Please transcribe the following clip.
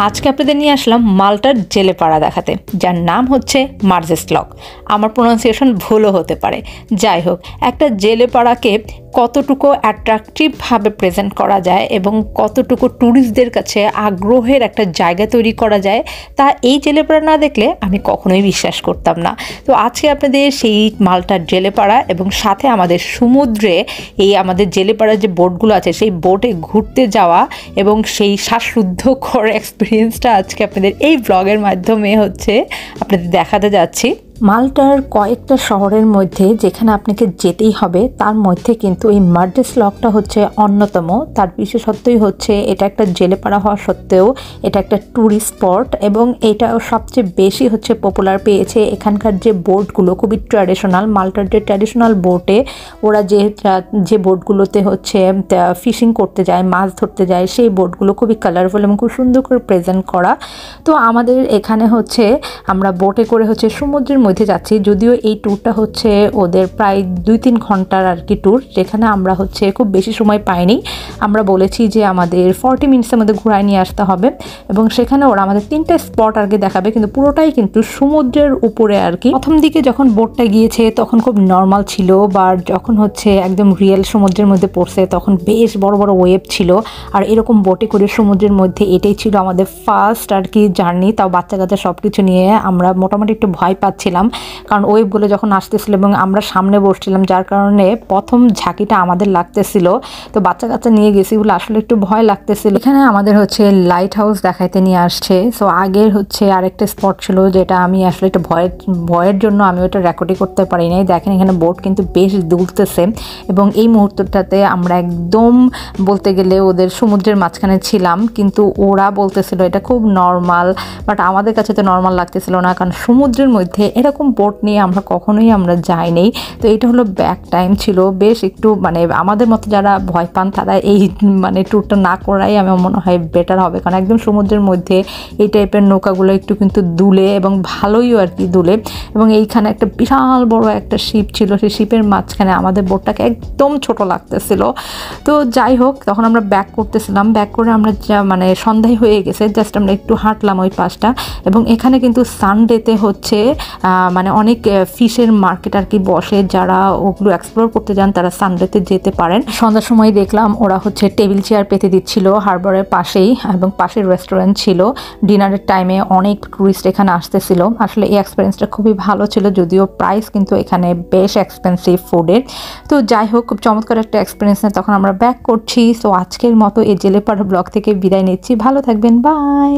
আজকে আপনাদের নিয়ে আসলাম মাল্টার জেলেপাড়া দেখাতে, যার নাম হচ্ছে মার্জেস লক। আমার প্রোনাউন্সিয়েশন ভুলও হতে পারে। যাই হোক, একটা জেলেপাড়াকে কতটুকু অ্যাট্রাকটিভভাবে প্রেজেন্ট করা যায় এবং কতটুকু ট্যুরিস্টদের কাছে আগ্রহের একটা জায়গা তৈরি করা যায়, তা এই জেলেপাড়া না দেখলে আমি কখনোই বিশ্বাস করতাম না। তো আজকে আপনাদের সেই মাল্টার জেলেপাড়া এবং সাথে আমাদের সমুদ্রে এই আমাদের জেলেপাড়ার যে বোটগুলো আছে সেই বোটে ঘুরতে যাওয়া এবং সেই শ্বাসরুদ্ধকর এক্সপিরিয়েন্সটা আজকে আপনাদের এই ব্লগের মাধ্যমে আপনাদের দেখাতে যাচ্ছি। মাল্টার কয়েকটা শহরের মধ্যে যেখানে আপনাকে যেতেই হবে, তার মধ্যে কিন্তু এই মার্জেস লকটা হচ্ছে অন্যতম। তার বিশেষত্বই হচ্ছে এটা একটা জেলেপাড়া হওয়া সত্ত্বেও এটা একটা ট্যুরিস্ট স্পট এবং এটা সবচেয়ে বেশি পপুলার পেয়েছে। এখানকার যে বোটগুলো খুবই ট্র্যাডিশনাল, মাল্টার যে ট্র্যাডিশনাল বোটে ওরা যে বোটগুলোতে ফিশিং করতে যায়, মাছ ধরতে যায়, সেই বোটগুলো খুবই কালারফুল এবং খুব সুন্দর করে প্রেজেন্ট করা। তো আমাদের এখানে আমরা বোটে করে সমুদ্রের মধ্যে যাচ্ছি, যদিও এই ট্যুরটা ওদের প্রায় 2-3 ঘন্টার আর কি ট্যুর, যেখানে আমরা খুব বেশি সময় পাইনি। আমরা বলেছি যে আমাদের 40 মিনিটসের মধ্যে ঘুরায় নিয়ে আসতে হবে এবং সেখানে ওরা আমাদের 3টা স্পট আর কি দেখাবে, কিন্তু পুরোটাই কিন্তু সমুদ্রের উপরে আর কি। প্রথম দিকে যখন বোটটা গিয়েছে তখন খুব নর্মাল ছিল, বা যখন একদম রিয়েল সমুদ্রের মধ্যে পড়ছে তখন বেশ বড় বড় ওয়েভ ছিল। আর এরকম বোটে করে সমুদ্রের মধ্যে এটাই ছিল আমাদের ফার্স্ট আর কি জার্নি, তাও বাচ্চা কাচ্চা সব কিছু নিয়ে। আমরা মোটামুটি একটু ভয় পাচ্ছিলাম, কারণ ওয়েভগুলো যখন আসতেছিল এবং আমরা সামনে বসছিলাম, যার কারণে প্রথম ঝাঁকিটা আমাদের লাগতেছিল। তো বাচ্চা কাচ্চা নিয়ে গেছি বলে আসলে একটু ভয় লাগতেছিল। এখানে আমাদের লাইট হাউস দেখাইতে নিয়ে আসছে। সো আগের আরেকটা স্পট ছিল, যেটা আমি আসলে একটু ভয়ের জন্য আমি ওটা রেকর্ডই করতে পারি নাই। দেখেন এখানে বোট কিন্তু বেশ দুলতেছে এবং এই মুহূর্তটাতে আমরা একদম বলতে গেলে ওদের সমুদ্রের মাঝখানে ছিলাম, কিন্তু ওরা বলতেছিল এটা খুব নর্মাল, বাট আমাদের কাছে তো নর্মাল লাগতেছিল না, কারণ সমুদ্রের মধ্যে এরকম বোট নিয়ে কখনোই আমরা যাইনি। তো এটা হলো ব্যাক টাইম ছিল, বেশ একটু আমাদের মতো যারা ভয় পান তারা এই ট্যুরটা না করাই আমার মনে হয় বেটার হবে, কারণ একদম সমুদ্রের মধ্যে এই টাইপের নৌকাগুলো একটু কিন্তু দুলে এবং ভালোই আর কি দুলে। এবং এইখানে একটা বিশাল বড় একটা শিপ ছিল, সেই শিপের মাঝখানে আমাদের বোটটাকে একদম ছোট লাগতেছিল। তো যাই হোক, তখন আমরা ব্যাক করতেছিলাম, ব্যাক করে আমরা সন্ধ্যায় হয়ে গেছে, জাস্ট আমরা একটু হাঁটলাম ওই পাশটা। এবং এখানে কিন্তু সানডেতে অনেক ফিশের মার্কেট আর কি বসে, যারা ওগুলো এক্সপ্লোর করতে যান তারা সানডেতে যেতে পারেন। সন্ধ্যার সময় দেখলাম ওরা টেবিল চেয়ার পেতে দিচ্ছিল হারবারের পাশেই, এবং পাশের রেস্টুরেন্ট ছিল। ডিনারের টাইমে অনেক টুরিস্ট এখানে আসতেছিল। আসলে এই এক্সপিরিয়েন্সটা খুবই ভালো ছিল, যদিও প্রাইস কিন্তু এখানে বেশ এক্সপেন্সিভ ফুডের। তো যাই হোক, খুব চমৎকার একটা এক্সপিরিয়েন্স তখন আমরা ব্যাক করছি। সো আজকের মতো এই জেলেপাড়া ব্লগ থেকে বিদায় নিচ্ছি। ভালো থাকবেন, বাই।